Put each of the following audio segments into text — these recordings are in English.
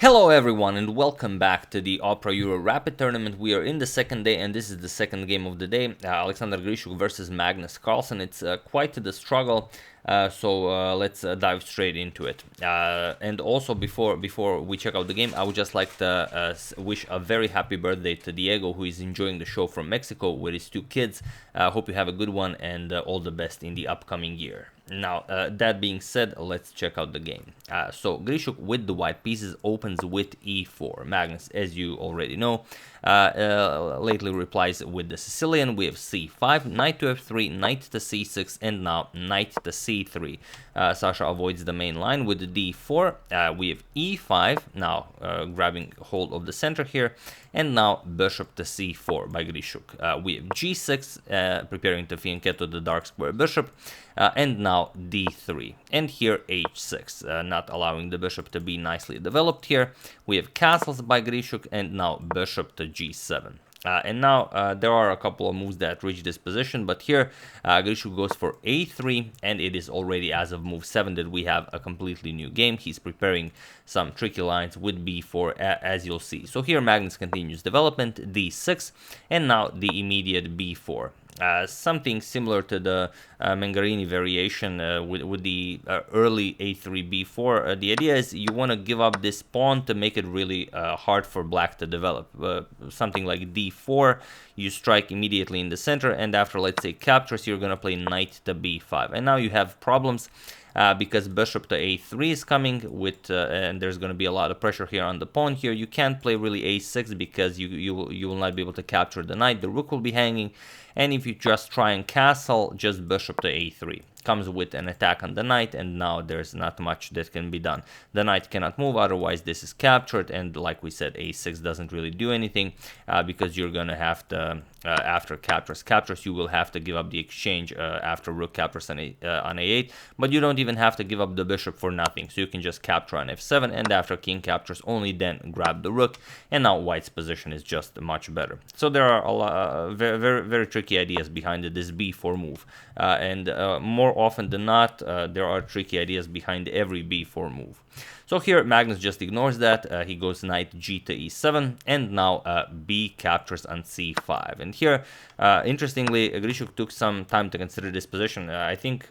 Hello everyone and welcome back to the Opera Euro Rapid Tournament. We are in the second day and this is the second game of the day. Alexander Grischuk versus Magnus Carlsen. It's quite the struggle, so let's dive straight into it. And also before we check out the game, I would just like to wish a very happy birthday to Diego, who is enjoying the show from Mexico with his 2 kids. Hope you have a good one and all the best in the upcoming year. Now, that being said, let's check out the game. So Grischuk with the white pieces opens with e4. Magnus, as you already know, lately replies with the Sicilian. We have c5, knight to f3, knight to c6, and now knight to c3. Sasha avoids the main line with the d4. We have e5, now grabbing hold of the center here, and now bishop to c4 by Grischuk. We have g6, preparing to fianchetto the dark square bishop, and now d3, and here h6, not allowing the bishop to be nicely developed here. We have castles by Grischuk, and now bishop to g7. And now there are a couple of moves that reach this position, but here Grischuk goes for a3, and it is already as of move 7 that we have a completely new game. He's preparing some tricky lines with b4, as you'll see. So here Magnus continues development, d6, and now the immediate b4. Something similar to the Mengarini variation with the early a3 b4. The idea is you want to give up this pawn to make it really hard for black to develop. Something like d4, you strike immediately in the center, and after, let's say, captures, you're going to play knight to b5. And now you have problems because bishop to a3 is coming with, and there's going to be a lot of pressure here on the pawn here. You can't play really a6 because you will not be able to capture the knight. The rook will be hanging, and if you just try and castle, just bishop to a3 comes with an attack on the knight, and now there's not much that can be done. The knight cannot move, otherwise this is captured, and like we said, a6 doesn't really do anything because you're gonna have to, after captures, you will have to give up the exchange after rook captures on a8, but you don't even have to give up the bishop for nothing, so you can just capture on f7, and after king captures, only then grab the rook, and now white's position is just much better. So there are a lot, very tricky ideas behind this b4 move, and more often than not, there are tricky ideas behind every b4 move. So here Magnus just ignores that. He goes knight g to e7, and now b captures on c5. And here, interestingly, Grischuk took some time to consider this position. I think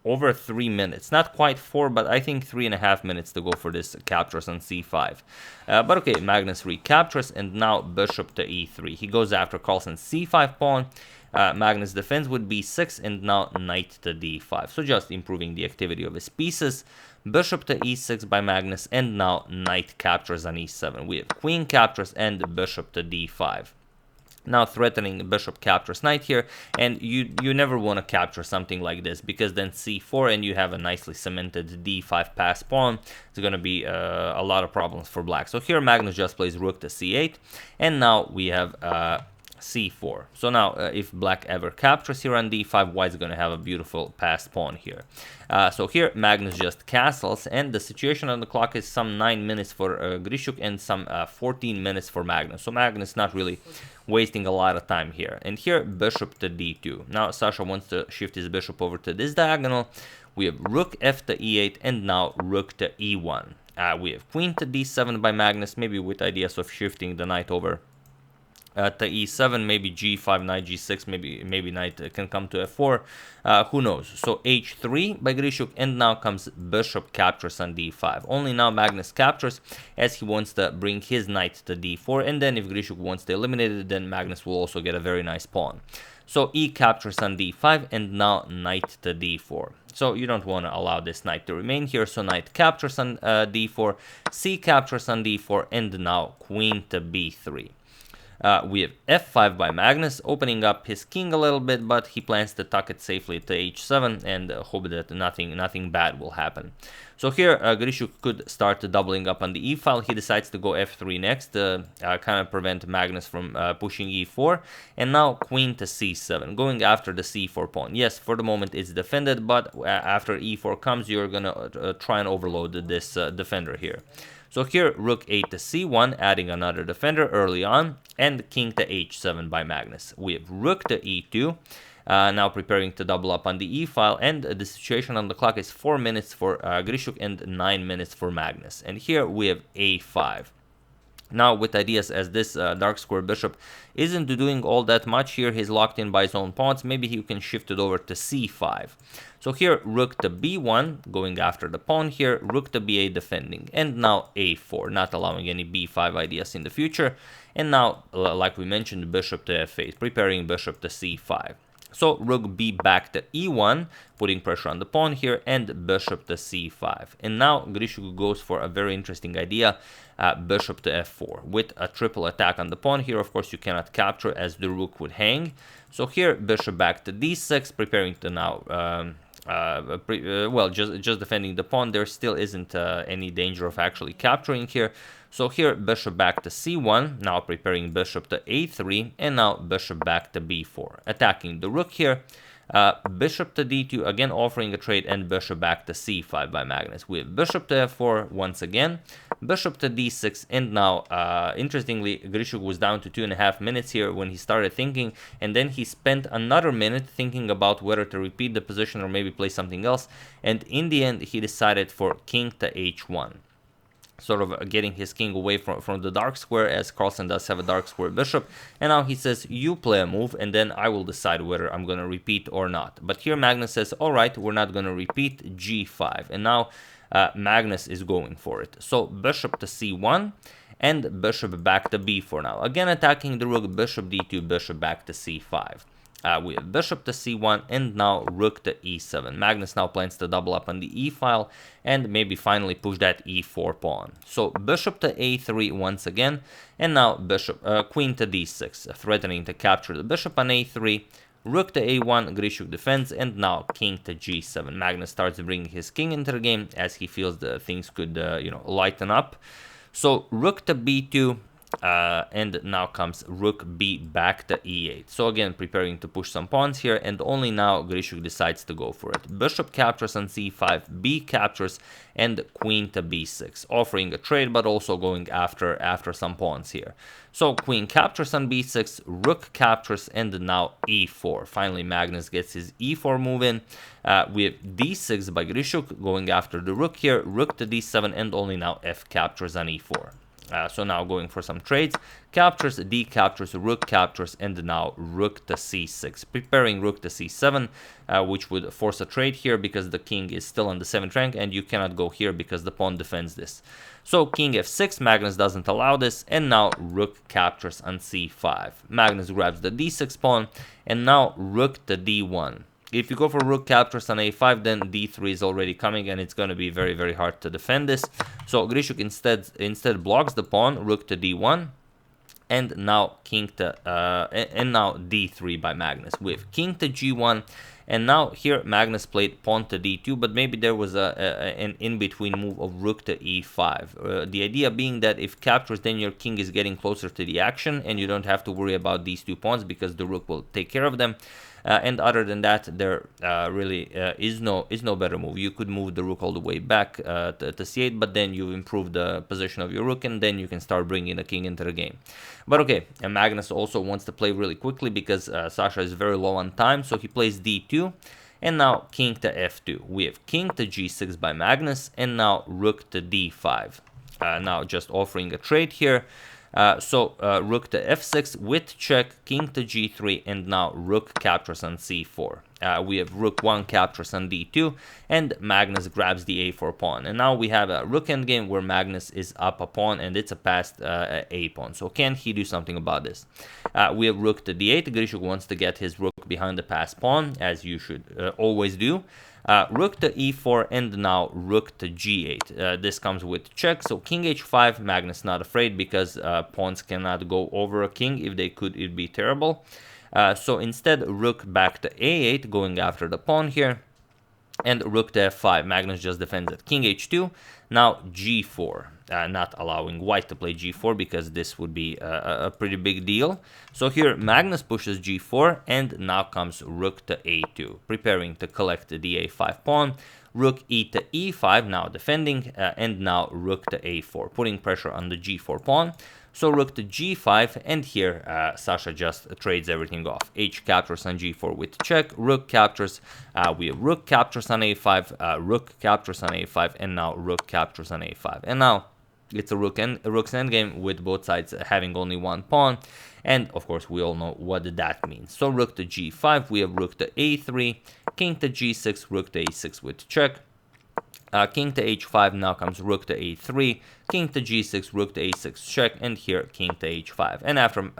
over 3 minutes, not quite 4, but I think 3.5 minutes to go for this captures on c5. But okay, Magnus recaptures, and now bishop to e3. He goes after Carlsen's c5 pawn. Magnus defends with b6, and now knight to d5. So just improving the activity of his pieces. Bishop to e6 by Magnus, and now knight captures on e7. We have queen captures and bishop to d5. Now threatening bishop captures knight here, and you never want to capture something like this, because then c4 and you have a nicely cemented d5 pass pawn. It's going to be a lot of problems for black. So here Magnus just plays rook to c8, and now we have c4. So now if black ever captures here on d5, white's going to have a beautiful passed pawn here. So here Magnus just castles, and the situation on the clock is some 9 minutes for Grischuk and some 14 minutes for Magnus. So Magnus not really wasting a lot of time here. And here bishop to d2. Now Sasha wants to shift his bishop over to this diagonal. We have rook f to e8, and now rook to e1. We have queen to d7 by Magnus, maybe with ideas of shifting the knight over to e7, maybe g5, knight g6, maybe knight can come to f4, who knows. So h3 by Grischuk, and now comes bishop captures on d5. Only now Magnus captures, as he wants to bring his knight to d4, and then if Grischuk wants to eliminate it, then Magnus will also get a very nice pawn. So e captures on d5, and now knight to d4. So you don't want to allow this knight to remain here, so knight captures on d4, c captures on d4, and now queen to b3. We have f5 by Magnus, opening up his king a little bit, but he plans to tuck it safely to h7 and hope that nothing bad will happen. So here Grischuk could start doubling up on the e-file. He decides to go f3 next to kind of prevent Magnus from pushing e4, and now queen to c7, going after the c4 pawn. Yes, for the moment it's defended, but after e4 comes, you're gonna try and overload this defender here. So here, rook 8 to c1, adding another defender early on, and king to h7 by Magnus. We have rook to e2, now preparing to double up on the e-file, and the situation on the clock is 4 minutes for Grischuk and 9 minutes for Magnus. And here we have a5. Now, with ideas as this dark square bishop isn't doing all that much here, he's locked in by his own pawns, maybe he can shift it over to c5. So here, rook to b1, going after the pawn here, rook to b8 defending, and now a4, not allowing any b5 ideas in the future. And now, like we mentioned, bishop to f8, preparing bishop to c5. So rook b back to e1, putting pressure on the pawn here, and bishop to c5. And now Grischuk goes for a very interesting idea, bishop to f4, with a triple attack on the pawn here. Of course, you cannot capture as the rook would hang. So here, bishop back to d6, preparing to now, well, just defending the pawn. There still isn't any danger of actually capturing here. So here, bishop back to c1, now preparing bishop to a3, and now bishop back to b4, attacking the rook here. Bishop to d2, again offering a trade, and bishop back to c5 by Magnus. We have bishop to f4 once again, bishop to d6, and now, interestingly, Grischuk was down to 2.5 minutes here when he started thinking, and then he spent another minute thinking about whether to repeat the position or maybe play something else, and in the end, he decided for king to h1. Sort of getting his king away from the dark square, as Carlsen does have a dark square bishop. And now he says, you play a move, and then I will decide whether I'm going to repeat or not. But here Magnus says, all right, we're not going to repeat, g5. And now Magnus is going for it. So bishop to c1, and bishop back to b4 now. Again attacking the rook, bishop d2, bishop back to c5. We have bishop to c1, and now rook to e7. Magnus now plans to double up on the e-file and maybe finally push that e4 pawn. So bishop to a3 once again, and now bishop queen to d6, threatening to capture the bishop on a3. Rook to a1, Grischuk defends, and now king to g7. Magnus starts bringing his king into the game as he feels that things could, lighten up. So rook to b2. And now comes rook b back to e8. So again, preparing to push some pawns here, and only now Grischuk decides to go for it. Bishop captures on c5, b captures, and queen to b6, offering a trade, but also going after some pawns here. So queen captures on b6, rook captures, and now e4. Finally, Magnus gets his e4 move in. We have d6 by Grischuk, going after the rook here, rook to d7, and only now f captures on e4. So now going for some trades, captures, d captures, rook captures, and now rook to c6, preparing rook to c7, which would force a trade here because the king is still on the 7th rank, and you cannot go here because the pawn defends this. So king f6, Magnus doesn't allow this, and now rook captures on c5. Magnus grabs the d6 pawn, and now rook to d1. If you go for rook captures on a5, then d3 is already coming, and it's going to be very, very hard to defend this. So Grischuk instead blocks the pawn, rook to d1, and now king to and now d3 by Magnus with king to g1. And now here Magnus played pawn to d2, but maybe there was an in-between move of rook to e5. The idea being that if captures, then your king is getting closer to the action, and you don't have to worry about these two pawns because the rook will take care of them. And other than that, there really is no better move. You could move the rook all the way back to c8, but then you improve the position of your rook, and then you can start bringing the king into the game. But okay, and Magnus also wants to play really quickly because Sasha is very low on time, so he plays d2, and now king to f2. We have king to g6 by Magnus, and now rook to d5. Now just offering a trade here. So rook to f6 with check, king to g3, and now rook captures on c4. We have rook 1 captures on d2, and Magnus grabs the a4 pawn. And now we have a rook endgame where Magnus is up a pawn, and it's a passed a pawn. So can he do something about this? We have rook to d8. Grischuk wants to get his rook behind the passed pawn, as you should always do. Rook to e4, and now rook to g8. This comes with check, so king h5. Magnus not afraid because pawns cannot go over a king. If they could, it'd be terrible. So instead, rook back to a8, going after the pawn here, and rook to f5. Magnus just defends it. King h2, now g4. Not allowing white to play g4 because this would be a pretty big deal. So here Magnus pushes g4, and now comes rook to a2, preparing to collect the a5 pawn. rook e to e5, now defending, and now rook to a4, putting pressure on the g4 pawn. So rook to g5, and here Sasha just trades everything off. H captures on g4 with check, rook captures, we have rook captures on a5, rook captures on a5, and now rook captures on a5. And now it's a rook's endgame with both sides having only one pawn. And of course, we all know what that means. So rook to g5, we have rook to a3, king to g6, rook to a6 with check. King to h5, now comes rook to a3, king to g6, rook to a6 check, and here king to h5. And after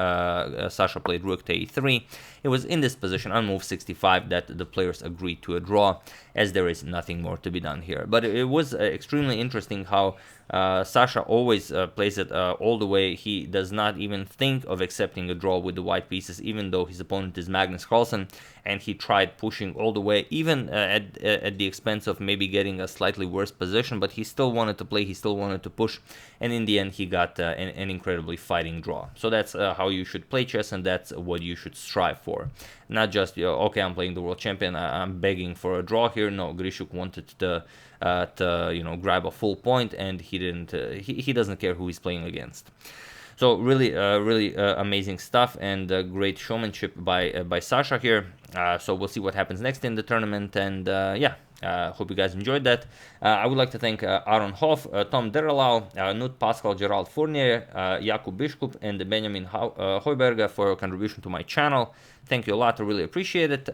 Sasha played rook to a3, it was in this position on move 65 that the players agreed to a draw, as there is nothing more to be done here. But it was extremely interesting how Sasha always plays it all the way. He does not even think of accepting a draw with the white pieces, even though his opponent is Magnus Carlsen, and he tried pushing all the way, even at the expense of maybe getting a slightly worse position, but he still wanted to play, he still wanted to push, and in the end he got an incredibly fighting draw. So that's how you should play chess, and that's what you should strive for. Not just, okay, I'm playing the world champion, I'm begging for a draw here. No, Grischuk wanted to grab a full point, and he didn't. He doesn't care who he's playing against. So really amazing stuff, and great showmanship by Sasha here. So we'll see what happens next in the tournament, and hope you guys enjoyed that. I would like to thank Aaron Hoff, Tom Deralau, Nut Pascal, Gerald Fournier, Jakub Bischkup, and Benjamin Heuberger for your contribution to my channel. Thank you a lot, I really appreciate it.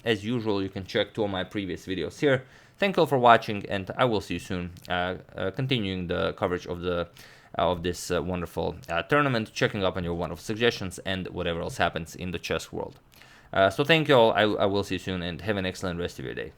As usual, you can check 2 of my previous videos here. Thank you all for watching, and I will see you soon, continuing the coverage of this wonderful tournament, checking up on your wonderful suggestions and whatever else happens in the chess world. So thank you all, I will see you soon, and have an excellent rest of your day.